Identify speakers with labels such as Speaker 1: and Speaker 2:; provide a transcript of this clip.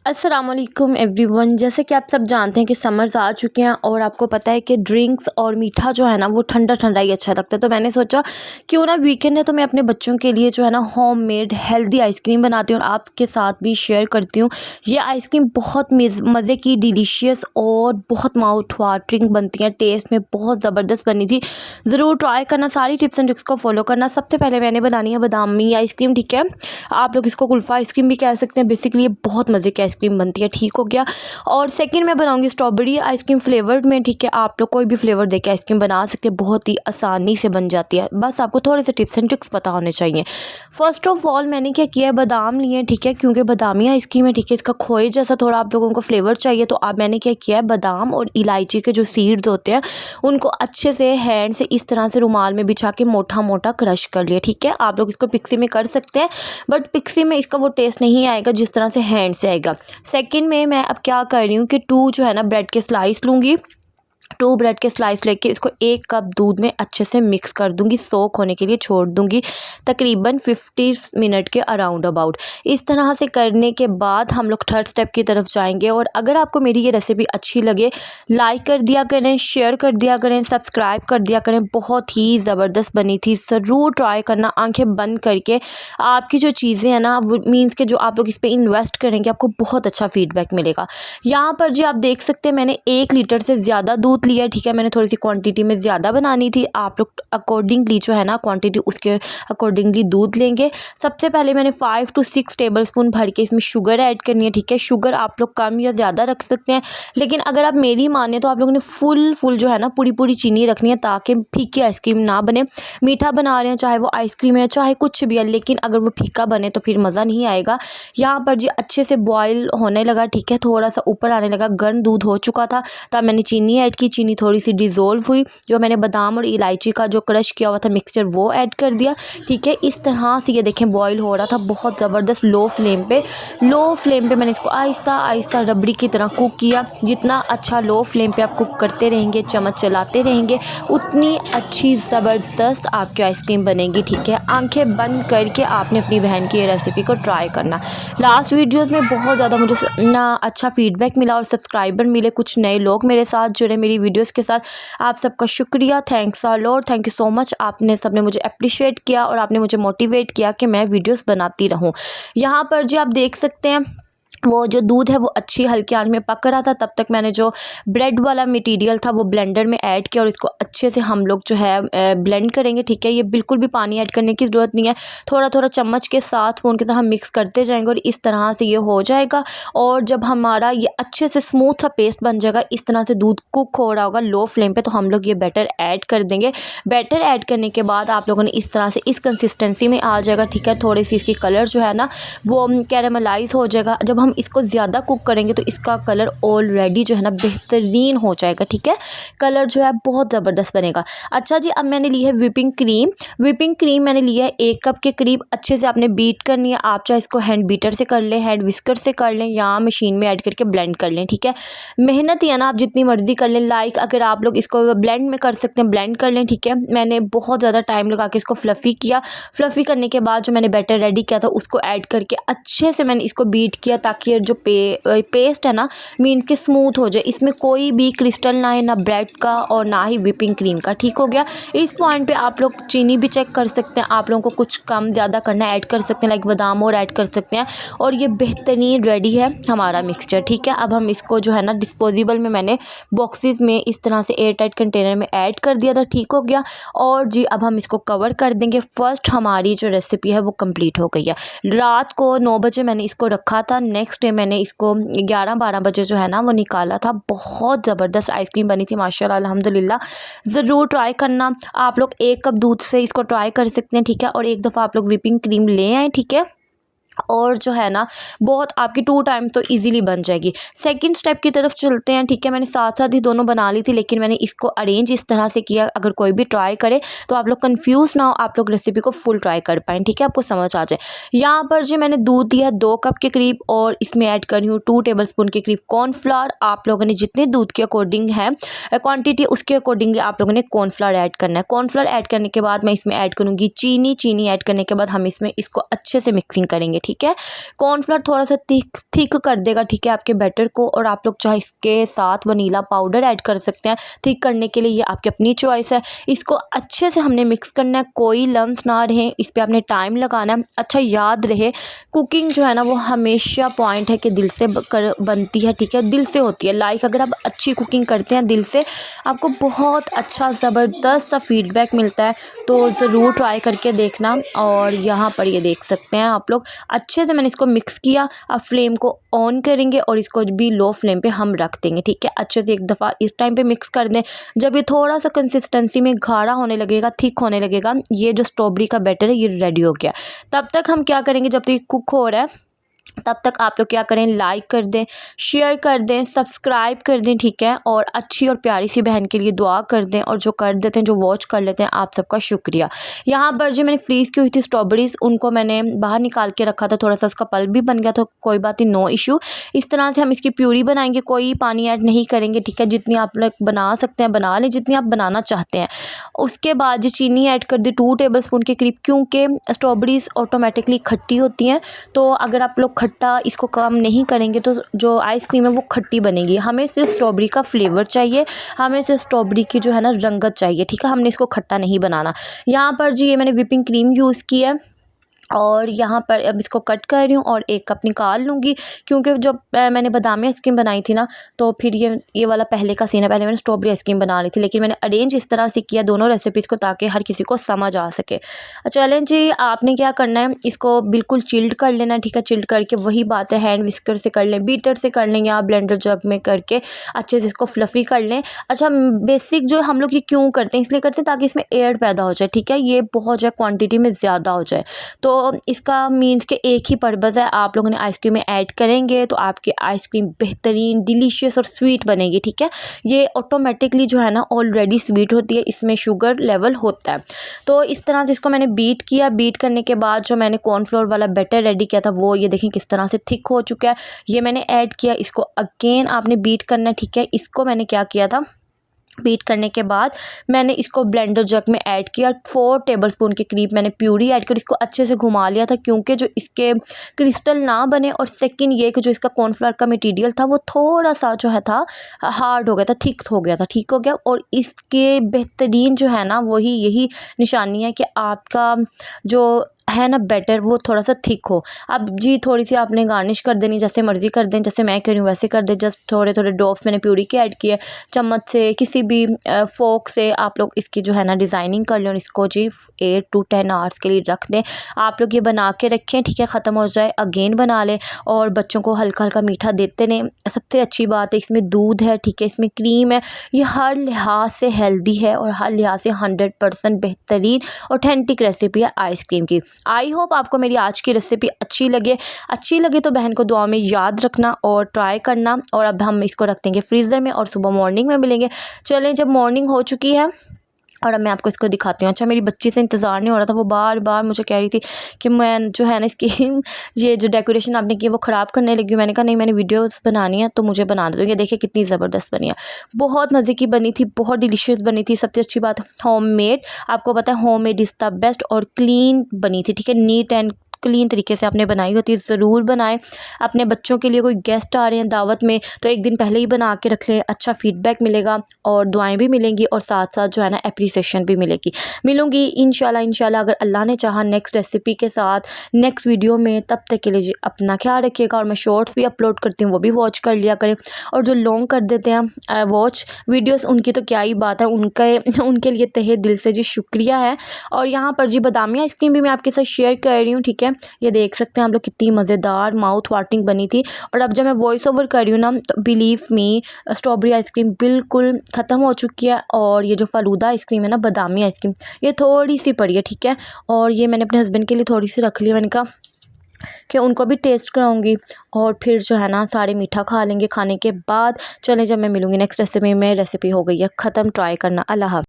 Speaker 1: अस्सलाम वालेकुम एवरीवन। जैसे कि आप सब जानते हैं कि समर्स आ चुके हैं और आपको पता है कि ड्रिंक्स और मीठा जो है ना वो ठंडा ठंडा ही अच्छा लगता है। तो मैंने सोचा क्यों ना वीकेंड है तो मैं अपने बच्चों के लिए जो है ना होममेड हेल्दी आइसक्रीम बनाती हूँ और आपके साथ भी शेयर करती हूँ। ये आइसक्रीम बहुत मज़े की, डिलीशियस और बहुत माउथ वाटरिंग बनती है। टेस्ट में बहुत ज़बरदस्त बनी थी, ज़रूर ट्राई करना, सारी टिप्स एंड ट्रिक्स को फॉलो करना। सबसे पहले मैंने बनानी है बादामी आइसक्रीम, ठीक है। आप लोग इसको कुल्फ़ा आइसक्रीम भी कह सकते हैं। बेसिकली ये बहुत मज़े की आइसक्रीम बनती है, ठीक हो गया। और सेकंड मैं बनाऊंगी स्ट्रॉबेरी आइसक्रीम फ्लेवर्ड में, ठीक है। आप लोग कोई भी फ्लेवर देके आइसक्रीम बना सकते हैं, बहुत ही आसानी से बन जाती है। बस आपको थोड़े से टिप्स एंड ट्रिक्स पता होने चाहिए। फर्स्ट ऑफ ऑल मैंने क्या किया है, बादाम लिए, ठीक है, क्योंकि बादामी आइसक्रीम है, ठीक है। इसका खोए जैसा थोड़ा आप लोगों को फ्लेवर चाहिए, तो आप मैंने क्या किया है, बादाम और इलायची के जो सीड्स होते हैं उनको अच्छे से हैंड से इस तरह से रुमाल में बिछा के मोटा मोटा क्रश कर लिया, ठीक है। आप लोग इसको पिक्सी में कर सकते हैं, बट पिक्सी में इसका वो टेस्ट नहीं आएगा जिस तरह से हैंड से आएगा। सेकंड में मैं अब क्या कर रही हूँ कि 2 जो है ना ब्रेड के स्लाइस लूँगी। 2 ब्रेड के स्लाइस लेके इसको 1 कप दूध में अच्छे से मिक्स कर दूंगी, सोक होने के लिए छोड़ दूंगी तकरीबन 50 मिनट के अराउंड अबाउट। इस तरह से करने के बाद हम लोग थर्ड स्टेप की तरफ जाएंगे। और अगर आपको मेरी ये रेसिपी अच्छी लगे, लाइक कर दिया करें, शेयर कर दिया करें, सब्सक्राइब कर दिया करें। बहुत ही ज़बरदस्त बनी थी, ज़रूर ट्राई करना आंखें बंद करके। आपकी जो चीज़ें हैं ना, वो मीन्स के जो आप लोग इस पर इन्वेस्ट करेंगे आपको बहुत अच्छा फीडबैक मिलेगा। यहाँ पर जी आप देख सकते हैं मैंने 1 लीटर से ज़्यादा दूध लिया, ठीक है। मैंने थोड़ी सी क्वांटिटी में ज़्यादा बनानी थी, आप लोग अकॉर्डिंगली जो है ना क्वांटिटी उसके अकॉर्डिंगली दूध लेंगे। सबसे पहले मैंने 5 to 6 टेबलस्पून भर के इसमें शुगर ऐड करनी है, ठीक है। शुगर आप लोग कम या ज़्यादा रख सकते हैं, लेकिन अगर आप मेरी माने तो आप लोगों ने फुल जो है ना पूरी चीनी रखनी है, ताकि फीकी आइसक्रीम ना बने। मीठा बना रहे हैं, चाहे वो आइसक्रीम है चाहे कुछ भी है, लेकिन अगर वो फीका बने तो फिर मज़ा नहीं आएगा। यहाँ पर जी अच्छे से बॉयल होने लगा, ठीक है, थोड़ा सा ऊपर आने लगा, गर्म दूध हो चुका था। तब मैंने चीनी ऐड की, चीनी थोड़ी सी डिज़ोल्व हुई, जो मैंने बादाम और इलायची का जो क्रश किया हुआ था मिक्सचर वो ऐड कर दिया, ठीक है। इस तरह से ये देखें बॉईल हो रहा था बहुत ज़बरदस्त लो फ्लेम पे मैंने इसको आहिस्ता आहिस्ता रबड़ी की तरह कुक किया। जितना अच्छा लो फ्लेम पे आप कुक करते रहेंगे, चम्मच चलाते रहेंगे, उतनी अच्छी ज़बरदस्त आपकी आइसक्रीम बनेगी, ठीक है। आंखें बंद करके आपने अपनी बहन की ये रेसिपी को ट्राई करना। लास्ट वीडियोस में बहुत ज़्यादा मुझे ना अच्छा फीडबैक मिला और सब्सक्राइबर मिले, कुछ नए लोग मेरे साथ जुड़े मेरी वीडियोस के साथ। आप सबका शुक्रिया, thanks a lot, thank you so much. आपने सबने मुझे अप्रिशिएट किया और आपने मुझे मोटिवेट किया कि मैं वीडियोस बनाती रहूं। यहाँ पर जी आप देख सकते हैं वो जो दूध है वो अच्छी हल्की आंच में पक रहा था। तब तक मैंने जो ब्रेड वाला मटेरियल था वो ब्लेंडर में ऐड किया और इसको अच्छे से हम लोग जो है ब्लेंड करेंगे, ठीक है। ये बिल्कुल भी पानी ऐड करने की ज़रूरत नहीं है, थोड़ा चम्मच के साथ स्पून के साथ हम मिक्स करते जाएंगे और इस तरह से ये हो जाएगा। और जब हमारा ये अच्छे से स्मूथ सा पेस्ट बन जाएगा, इस तरह से दूध कुक हो रहा होगा लो फ्लेम पे, तो हम लोग ये बैटर ऐड कर देंगे। बैटर ऐड करने के बाद आप लोगों ने इस तरह से इस कंसिस्टेंसी में आ जाएगा, ठीक है। थोड़ी सी इसकी कलर जो है ना वो कैरामलाइज हो जाएगा। जब हम इसको ज़्यादा कुक करेंगे तो इसका कलर ऑलरेडी जो है ना बेहतरीन हो जाएगा, ठीक है। कलर जो है बहुत ज़बरदस्त बनेगा। अच्छा जी, अब मैंने ली है विपिंग क्रीम मैंने लिया है 1 कप के करीब। अच्छे से आपने बीट करनी है, आप चाहे इसको हैंड बीटर से कर लें, हैंड विस्कर से कर लें, या मशीन में ऐड करके ब्लेंड कर लें, ठीक है। मेहनत ही है ना, आप जितनी मर्जी कर लें। लाइक अगर आप लोग इसको ब्लेंड में कर सकते हैं ब्लेंड कर लें, ठीक है। मैंने बहुत ज़्यादा टाइम लगा के इसको फ्लफ़ी किया। फ्लफ़ी करने के बाद जो मैंने बैटर रेडी किया था उसको ऐड करके अच्छे से मैंने इसको बीट किया, ताकि ये जो पेस्ट है ना मीन्स के स्मूथ हो जाए, इसमें कोई भी क्रिस्टल ना है, ना ब्रेड का और ना ही विपिंग क्रीम का, ठीक हो गया। इस पॉइंट पे आप लोग चीनी भी चेक कर सकते हैं, आप लोगों को कुछ कम ज़्यादा करना है ऐड कर सकते हैं, लाइक बादाम और ऐड कर सकते हैं। और ये बेहतरीन रेडी है हमारा मिक्सचर, ठीक है। अब हम इसको जो है ना डिस्पोजेबल में मैंने बॉक्सेस में इस तरह से एयर टाइट कंटेनर में ऐड कर दिया था, ठीक हो गया। और जी अब हम इसको कवर कर देंगे। फर्स्ट हमारी जो रेसिपी है वो कंप्लीट हो गई है। रात को 9 बजे मैंने इसको रखा था, नेक्स्ट डे मैंने इसको 11-12 बजे जो है ना वो निकाला था। बहुत ज़बरदस्त आइसक्रीम बनी थी माशाल्लाह अल्हम्दुलिल्लाह। ज़रूर ट्राई करना। आप लोग 1 कप दूध से इसको ट्राई कर सकते हैं, ठीक है। और एक दफ़ा आप लोग विपिंग क्रीम ले आएँ, ठीक है। और जो है ना बहुत आपकी 2 टाइम तो इजीली बन जाएगी। सेकंड स्टेप की तरफ चलते हैं, ठीक है। मैंने साथ साथ ही दोनों बना ली थी, लेकिन मैंने इसको अरेंज इस तरह से किया, अगर कोई भी ट्राई करे तो आप लोग कंफ्यूज ना हो, आप लोग रेसिपी को फुल ट्राई कर पाएँ, ठीक है, आपको समझ आ जाए। यहाँ पर जी मैंने दूध दिया 2 कप के करीब और इसमें ऐड कर रही हूँ 2 टेबलस्पून के करीब कॉर्नफ्लावर। आप लोगों ने जितने दूध के अकॉर्डिंग है क्वान्टिटी, उसके अकॉर्डिंगली आप लोगों ने कॉर्नफ्लावर ऐड करना है। कॉर्नफ्लावर ऐड करने के बाद मैं इसमें ऐड करूँगी चीनी ऐड करने के बाद हम इसमें इसको अच्छे से मिक्सिंग करेंगे, ठीक है। कॉर्नफ्लोर थोड़ा सा थिक कर देगा, ठीक है, आपके बैटर को। और आप लोग चाहे इसके साथ वनीला पाउडर ऐड कर सकते हैं थिक करने के लिए, ये आपकी अपनी चॉइस है। इसको अच्छे से हमने मिक्स करना है, कोई लम्स ना रहे, इस पर आपने टाइम लगाना है। अच्छा याद रहे, कुकिंग जो है ना वो हमेशा पॉइंट है कि दिल से बनती है, ठीक है, दिल से होती है। लाइक अगर आप अच्छी कुकिंग करते हैं दिल से, आपको बहुत अच्छा ज़बरदस्त सा फीडबैक मिलता है। तो ज़रूर ट्राई करके देखना। और यहाँ पर ये देख सकते हैं आप लोग, अच्छे से मैंने इसको मिक्स किया। अब फ्लेम को ऑन करेंगे और इसको भी लो फ्लेम पे हम रख देंगे, ठीक है। अच्छे से एक दफ़ा इस टाइम पे मिक्स कर दें। जब ये थोड़ा सा कंसिस्टेंसी में गाढ़ा होने लगेगा, थिक होने लगेगा, ये जो स्ट्रॉबेरी का बैटर है ये रेडी हो गया। तब तक हम क्या करेंगे, जब तक ये कुक हो रहा है तब तक आप लोग क्या करें, लाइक कर दें, शेयर कर दें, सब्सक्राइब कर दें, ठीक है। और अच्छी और प्यारी सी बहन के लिए दुआ कर दें। और जो कर देते हैं, जो वॉच कर लेते हैं, आप सबका शुक्रिया। यहाँ पर जो मैंने फ्रीज़ की हुई थी स्ट्रॉबेरीज़, उनको मैंने बाहर निकाल के रखा था, थोड़ा सा उसका पल्प भी बन गया, तो कोई बात नहीं, नो इशू। इस तरह से हम इसकी प्यूरी बनाएंगे, कोई पानी ऐड नहीं करेंगे, ठीक है। जितनी आप लोग बना सकते हैं बना लें, जितनी आप बनाना चाहते हैं। उसके बाद जो चीनी ऐड कर दी 2 टेबलस्पून के करीब, क्योंकि स्ट्रॉबेरीज़ ऑटोमेटिकली खट्टी होती हैं। तो अगर आप लोग खट्टा इसको कम नहीं करेंगे तो जो आइसक्रीम है वो खट्टी बनेगी। हमें सिर्फ स्ट्रॉबेरी का फ्लेवर चाहिए, हमें सिर्फ स्ट्रॉबेरी की जो है ना रंगत चाहिए, ठीक है। हमने इसको खट्टा नहीं बनाना। यहाँ पर जी ये मैंने व्हिपिंग क्रीम यूज़ की है। और यहाँ पर अब इसको कट कर रही हूँ और एक कप निकाल लूँगी, क्योंकि जब मैंने बादामी आइसक्रीम बनाई थी ना, तो फिर ये वाला पहले का सीन है। पहले मैंने स्ट्रॉबेरी आइसक्रीम बना ली थी, लेकिन मैंने अरेंज इस तरह से किया दोनों रेसिपीज़ को, ताकि हर किसी को समझ आ सके। चलें जी, आपने क्या करना है, इसको बिल्कुल चिल्ड कर लेना है, ठीक है। चिल्ड करके वही बात है, हैंड विस्कर से कर लें, बीटर से कर लें, या ब्लेंडर जग में करके अच्छे से इसको फ्लफ़ी कर लें। अच्छा, बेसिक जो हम लोग ये क्यों करते हैं, इसलिए करते हैं ताकि इसमें एयर पैदा हो जाए, ठीक है। ये बहुत जो है क्वान्टिटी में ज़्यादा हो जाए। तो इसका मीन्स के एक ही पर्पज़ है, आप लोगों ने आइसक्रीम में ऐड करेंगे तो आपकी आइसक्रीम बेहतरीन, डिलीशियस और स्वीट बनेगी, ठीक है। ये ऑटोमेटिकली जो है ना ऑलरेडी स्वीट होती है, इसमें शुगर लेवल होता है। तो इस तरह से इसको मैंने बीट किया। बीट करने के बाद जो मैंने कॉर्नफ्लोर वाला बैटर रेडी किया था, वो ये देखें किस तरह से थिक हो चुका है। ये मैंने ऐड किया, इसको अगेन आपने बीट करना है, ठीक है। इसको मैंने क्या किया था, बीट करने के बाद मैंने इसको ब्लेंडर जग में ऐड किया। 4 टेबलस्पून के करीब मैंने प्यूरी ऐड कर इसको अच्छे से घुमा लिया था, क्योंकि जो इसके क्रिस्टल ना बने। और सेकंड ये कि जो इसका कॉर्नफ्लोर का मटेरियल था वो थोड़ा सा जो है था हार्ड हो गया था, थिक हो गया था, ठीक हो गया। और इसके बेहतरीन जो है ना वही यही निशानी है कि आपका जो है ना बैटर वो थोड़ा सा थिक हो। अब जी थोड़ी सी आपने गार्निश कर देनी, जैसे मर्ज़ी कर दें, जैसे मैं करूँ वैसे कर दें। जस्ट थोड़े थोड़े ड्रॉप्स मैंने प्यूरी के ऐड किए, चम्मच से किसी भी फोक से आप लोग इसकी जो है ना डिज़ाइनिंग कर लें। और इसको जी 8 to 10 आवर्स के लिए रख दें। आप लोग ये बना के रखें, ठीक है। ख़त्म हो जाए अगेन बना लें, और बच्चों को हल्का हल्का मीठा देते रहें। सबसे अच्छी बात है इसमें दूध है, ठीक है, इसमें क्रीम है। ये हर लिहाज से हेल्दी है और हर लिहाज से 100% बेहतरीन ऑथेंटिक रेसिपी है आइसक्रीम की। आई होप आपको मेरी आज की रेसिपी अच्छी लगे तो बहन को दुआ में याद रखना और ट्राई करना। और अब हम इसको रख देंगे फ्रीज़र में और सुबह मॉर्निंग में मिलेंगे। चलें, जब मॉर्निंग हो चुकी है और अब मैं आपको इसको दिखाती हूँ। अच्छा, मेरी बच्ची से इंतज़ार नहीं हो रहा था, वो बार बार मुझे कह रही थी कि मैं जो है ना इसकी ये जो डेकोरेशन आपने की वो ख़राब करने लगी हूँ। मैंने कहा नहीं, मैंने वीडियोस बनानी है तो मुझे बना दो। ये देखिए कितनी ज़बरदस्त बनी है, बहुत मज़े की बनी थी, बहुत डिलीशियस बनी थी। सबसे अच्छी बात होममेड, आपको पता है होममेड इज़ द बेस्ट। और क्लीन बनी थी, ठीक है, नीट एंड क्लीन तरीके से आपने बनाई होती है। ज़रूर बनाएं अपने बच्चों के लिए। कोई गेस्ट आ रहे हैं दावत में तो एक दिन पहले ही बना के रख लें, अच्छा फीडबैक मिलेगा और दुआएं भी मिलेंगी और साथ साथ जो है ना एप्रिसिएशन भी मिलूंगी इंशाल्लाह अगर अल्लाह ने चाहा नेक्स्ट रेसिपी के साथ नेक्स्ट वीडियो में। तब तक के लिए जी अपना ख्याल रखिएगा। और मैं शॉर्ट्स भी अपलोड करती हूँ, वो भी वॉच कर लिया करें। और जो लॉन्ग कर देते हैं वॉच वीडियोज़, उनकी तो क्या ही बात है, उनके लिए तहे दिल से जी शुक्रिया है। और यहाँ पर जी बादामी आइसक्रीम भी मैं आपके साथ शेयर कर रही हूँ, ठीक है। ये देख सकते हैं आप लोग कितनी मज़ेदार माउथ वाटरिंग बनी थी। और अब जब मैं वॉइस ओवर कर रही हूँ ना, तो बिलीव मी स्ट्रॉबेरी आइसक्रीम बिल्कुल ख़त्म हो चुकी है। और ये जो फालूदा आइसक्रीम है ना, बादामी आइसक्रीम, ये थोड़ी सी पड़ी है, ठीक है। और ये मैंने अपने हस्बैंड के लिए थोड़ी सी रख ली। मैंने कहा कि उनको भी टेस्ट कराऊंगी और फिर जो है ना सारे मीठा खा लेंगे। खाने के बाद चलें, जब मैं मिलूँगी नेक्स्ट रेसिपी में, रेसिपी हो गई है ख़त्म, ट्राई करना। अल्लाह हाफ़िज़।